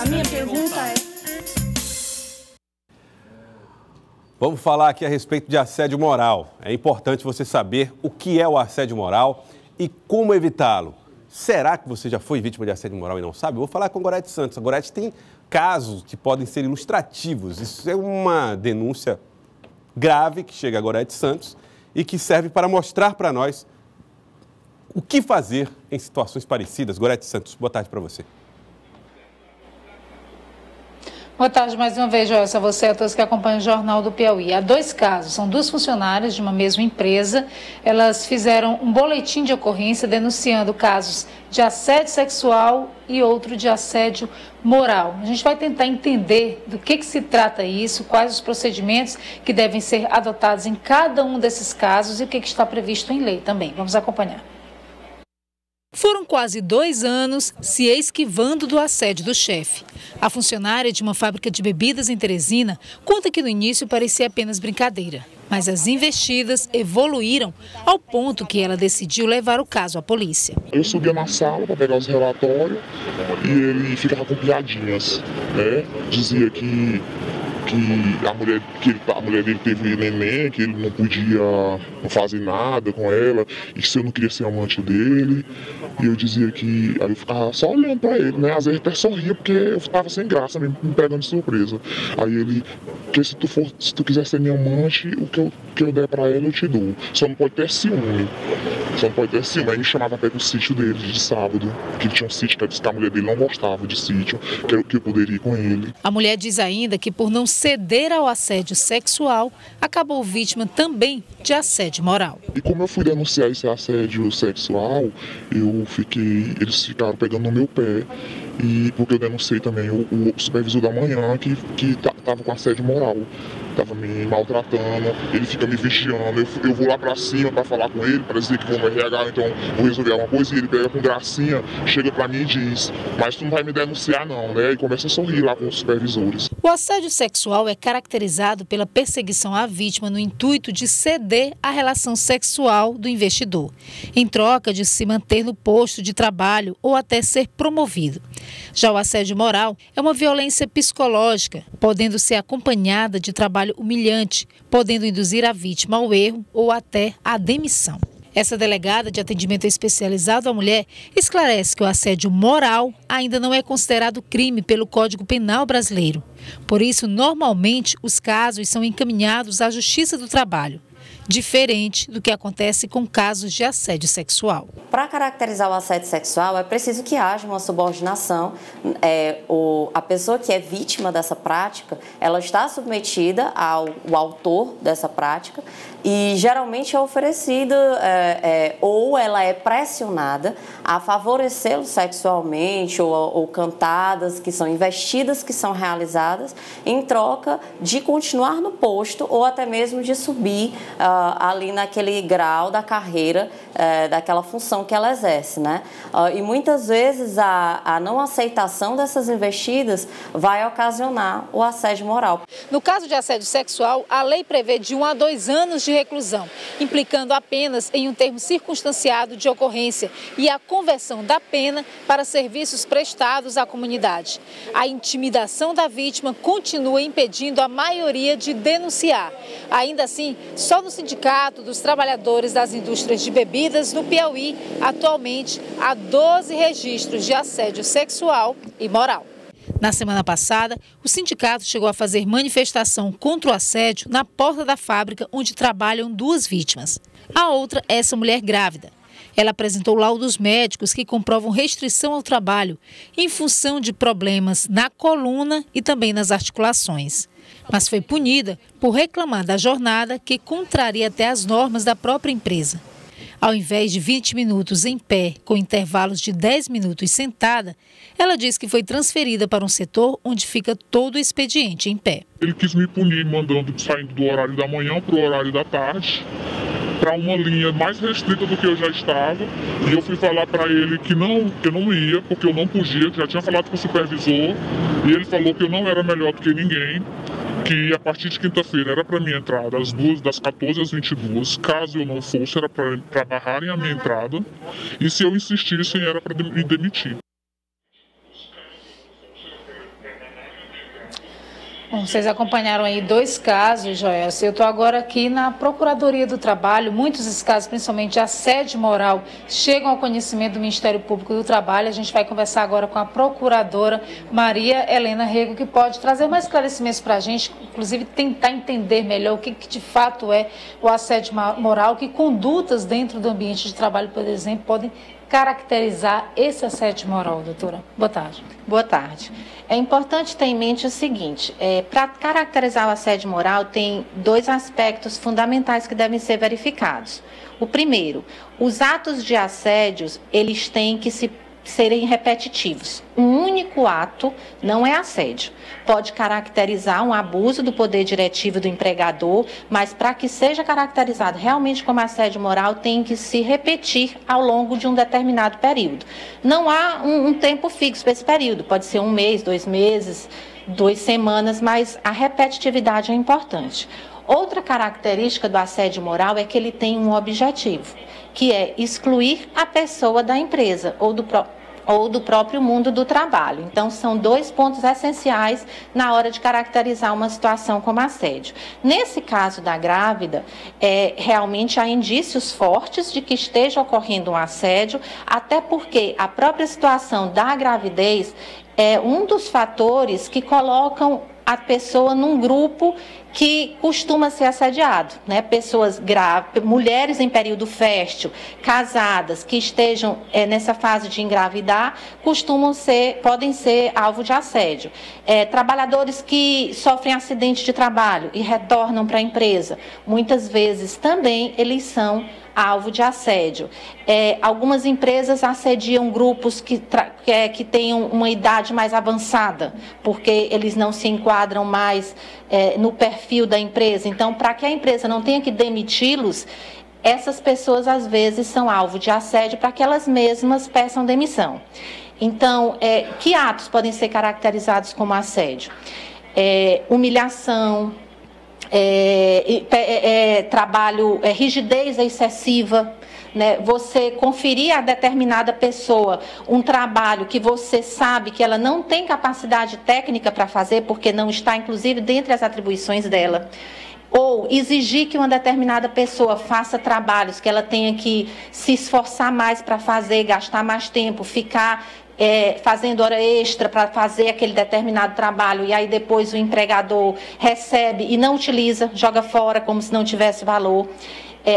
A minha pergunta é... Vamos falar aqui a respeito de assédio moral. É importante você saber o que é o assédio moral e como evitá-lo. Será que você já foi vítima de assédio moral e não sabe? Eu vou falar com a Gorete Santos. A Gorete tem casos que podem ser ilustrativos. Isso é uma denúncia grave que chega a Gorete Santos e que serve para mostrar para nós o que fazer em situações parecidas. Gorete Santos, boa tarde para você. Boa tarde mais uma vez, Joelson, a você e a todos que acompanham o Jornal do Piauí. Há dois casos, são duas funcionárias de uma mesma empresa. Elas fizeram um boletim de ocorrência denunciando casos de assédio sexual e outro de assédio moral. A gente vai tentar entender do que se trata isso, quais os procedimentos que devem ser adotados em cada um desses casos e o que está previsto em lei também. Vamos acompanhar. Foram quase 2 anos se esquivando do assédio do chefe. A funcionária de uma fábrica de bebidas em Teresina conta que no início parecia apenas brincadeira. Mas as investidas evoluíram ao ponto que ela decidiu levar o caso à polícia. Eu subia na sala para pegar os relatórios e ele ficava com piadinhas, né? Dizia que a mulher dele teve neném, que ele não podia fazer nada com ela, e que se eu não queria ser amante dele. E eu dizia que... Aí eu ficava só olhando pra ele, né? Às vezes até sorria, porque eu ficava sem graça, me pegando de surpresa. Aí ele... Porque se tu quiser ser minha amante, o que eu der pra ela, eu te dou. Só não pode ter ciúme. Só não pode ter ciúme. Aí me chamava até pro sítio dele de sábado, que ele tinha um sítio, que a mulher dele não gostava de sítio, que eu poderia ir com ele. A mulher diz ainda que por não ceder ao assédio sexual, acabou vítima também de assédio moral. E como eu fui denunciar esse assédio sexual, eles ficaram pegando no meu pé, e porque eu denunciei também o supervisor da manhã que estava com assédio moral, estava me maltratando, ele fica me vigiando, eu vou lá pra cima para falar com ele, para dizer que vou no RH, então vou resolver alguma coisa, e ele pega com gracinha, chega para mim e diz, mas tu não vai me denunciar não, né? E começa a sorrir lá com os supervisores. O assédio sexual é caracterizado pela perseguição à vítima no intuito de ceder à relação sexual do investidor, em troca de se manter no posto de trabalho ou até ser promovido. Já o assédio moral é uma violência psicológica, podendo ser acompanhada de trabalho humilhante, podendo induzir a vítima ao erro ou até à demissão. Essa delegada de atendimento especializado à mulher esclarece que o assédio moral ainda não é considerado crime pelo Código Penal brasileiro. Por isso, normalmente, os casos são encaminhados à Justiça do Trabalho, diferente do que acontece com casos de assédio sexual. Para caracterizar o assédio sexual, é preciso que haja uma subordinação. A pessoa que é vítima dessa prática, ela está submetida ao autor dessa prática e geralmente é oferecida ou ela é pressionada a favorecê-lo sexualmente ou cantadas que são investidas que são realizadas em troca de continuar no posto ou até mesmo de subir ali naquele grau da carreira, daquela função que ela exerce, né? E muitas vezes a não aceitação dessas investidas vai ocasionar o assédio moral. No caso de assédio sexual, a lei prevê de 1 a 2 anos de reclusão, implicando apenas em um termo circunstanciado de ocorrência e a conversão da pena para serviços prestados à comunidade. A intimidação da vítima continua impedindo a maioria de denunciar. Ainda assim, só no Sindicato dos Trabalhadores das Indústrias de Bebidas no Piauí, atualmente há 12 registros de assédio sexual e moral. Na semana passada, o sindicato chegou a fazer manifestação contra o assédio na porta da fábrica onde trabalham 2 vítimas. A outra é essa mulher grávida. Ela apresentou laudos médicos que comprovam restrição ao trabalho em função de problemas na coluna e também nas articulações. Mas foi punida por reclamar da jornada que contraria até as normas da própria empresa. Ao invés de 20 minutos em pé, com intervalos de 10 minutos sentada, ela diz que foi transferida para um setor onde fica todo o expediente em pé. Ele quis me punir saindo do horário da manhã para o horário da tarde, para uma linha mais restrita do que eu já estava. E eu fui falar para ele que eu não ia, porque eu não podia, que já tinha falado com o supervisor. E ele falou que eu não era melhor do que ninguém, que a partir de quinta-feira era para minha entrada, das 14 às 22. Caso eu não fosse, era para barrarem a minha entrada. E se eu insistisse, era para me demitir. Bom, vocês acompanharam aí 2 casos, Joelson. Eu estou agora aqui na Procuradoria do Trabalho. Muitos desses casos, principalmente de assédio moral, chegam ao conhecimento do Ministério Público do Trabalho. A gente vai conversar agora com a procuradora Maria Helena Rego, que pode trazer mais esclarecimentos para a gente, inclusive tentar entender melhor o que de fato é o assédio moral, que condutas dentro do ambiente de trabalho, por exemplo, podem caracterizar esse assédio moral, doutora. Boa tarde. Boa tarde. É importante ter em mente o seguinte, para caracterizar o assédio moral tem 2 aspectos fundamentais que devem ser verificados. O primeiro, os atos de assédios, eles têm que serem repetitivos. Um único ato não é assédio. Pode caracterizar um abuso do poder diretivo do empregador, mas para que seja caracterizado realmente como assédio moral, tem que se repetir ao longo de um determinado período. Não há um tempo fixo para esse período, pode ser 1 mês, 2 meses, 2 semanas, mas a repetitividade é importante. Outra característica do assédio moral é que ele tem um objetivo, que é excluir a pessoa da empresa ou do próprio mundo do trabalho. Então, são 2 pontos essenciais na hora de caracterizar uma situação como assédio. Nesse caso da grávida, realmente há indícios fortes de que esteja ocorrendo um assédio, até porque a própria situação da gravidez é um dos fatores que colocam a pessoa num grupo que costuma ser assediado, né? Pessoas grávidas, mulheres em período fértil, casadas, que estejam nessa fase de engravidar, podem ser alvo de assédio. Trabalhadores que sofrem acidente de trabalho e retornam para a empresa, muitas vezes também eles são alvo de assédio. Algumas empresas assediam grupos que tenham uma idade mais avançada, porque eles não se enquadram mais no perfil da empresa. Então, para que a empresa não tenha que demiti-los, essas pessoas às vezes são alvo de assédio para que elas mesmas peçam demissão. Então, que atos podem ser caracterizados como assédio? Humilhação, trabalho, rigidez excessiva, né? Você conferir a determinada pessoa um trabalho que você sabe que ela não tem capacidade técnica para fazer, porque não está, inclusive, dentre as atribuições dela. Ou exigir que uma determinada pessoa faça trabalhos que ela tenha que se esforçar mais para fazer, gastar mais tempo, ficar fazendo hora extra para fazer aquele determinado trabalho, e aí depois o empregador recebe e não utiliza, joga fora como se não tivesse valor.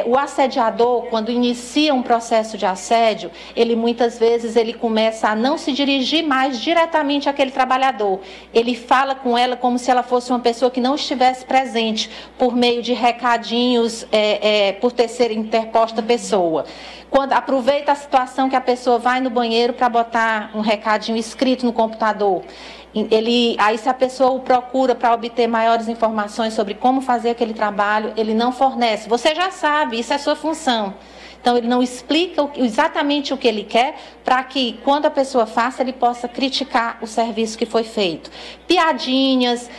O assediador, quando inicia um processo de assédio, ele muitas vezes começa a não se dirigir mais diretamente àquele trabalhador. Ele fala com ela como se ela fosse uma pessoa que não estivesse presente, por meio de recadinhos, por ter sido interposta pessoa. Quando aproveita a situação que a pessoa vai no banheiro para botar um recadinho escrito no computador. Aí, se a pessoa o procura para obter maiores informações sobre como fazer aquele trabalho, ele não fornece. Você já sabe, isso é sua função. Então, ele não explica exatamente o que ele quer, para que, quando a pessoa faça, ele possa criticar o serviço que foi feito. Piadinhas,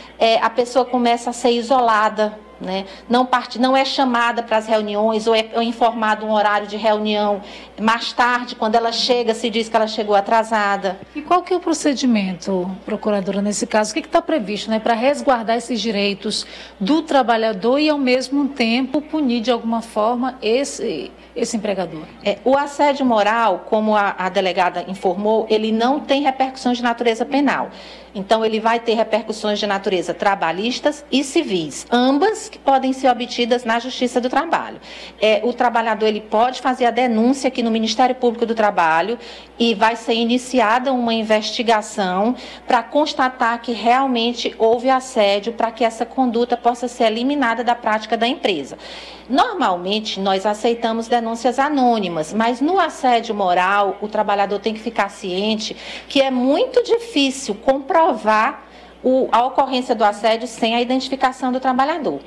a pessoa começa a ser isolada, né? Não é chamada para as reuniões, ou é informado um horário de reunião. Mais tarde, quando ela chega, se diz que ela chegou atrasada. E qual que é o procedimento, procuradora, nesse caso? O que está previsto, né, para resguardar esses direitos do trabalhador e, ao mesmo tempo, punir de alguma forma esse empregador? O assédio moral, como a delegada informou, ele não tem repercussões de natureza penal. Então, ele vai ter repercussões de natureza trabalhistas e civis, ambas que podem ser obtidas na Justiça do Trabalho. O trabalhador ele pode fazer a denúncia aqui no Ministério Público do Trabalho e vai ser iniciada uma investigação para constatar que realmente houve assédio, para que essa conduta possa ser eliminada da prática da empresa. Normalmente, nós aceitamos denúncias anônimas, mas no assédio moral, o trabalhador tem que ficar ciente que é muito difícil comprovar a ocorrência do assédio sem a identificação do trabalhador.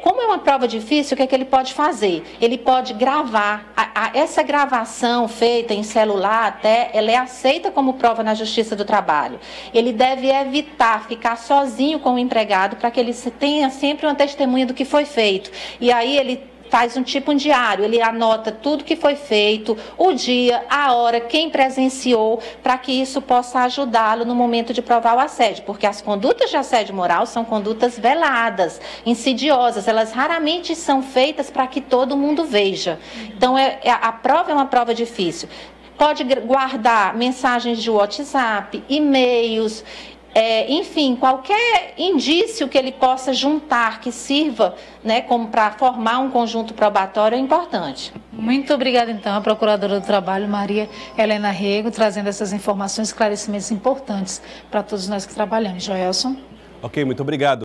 Como é uma prova difícil, o que é que ele pode fazer? Ele pode gravar. Essa gravação feita em celular, até, ela é aceita como prova na Justiça do Trabalho. Ele deve evitar ficar sozinho com o empregado, para que ele tenha sempre uma testemunha do que foi feito. E aí ele faz um diário, ele anota tudo que foi feito, o dia, a hora, quem presenciou, para que isso possa ajudá-lo no momento de provar o assédio, porque as condutas de assédio moral são condutas veladas, insidiosas, elas raramente são feitas para que todo mundo veja. Então, a prova é uma prova difícil. Pode guardar mensagens de WhatsApp, e-mails, enfim, qualquer indício que ele possa juntar, que sirva, né, como para formar um conjunto probatório é importante. Muito obrigada, então, à Procuradora do Trabalho, Maria Helena Rego, trazendo essas informações e esclarecimentos importantes para todos nós que trabalhamos. Joelson. Ok, muito obrigado.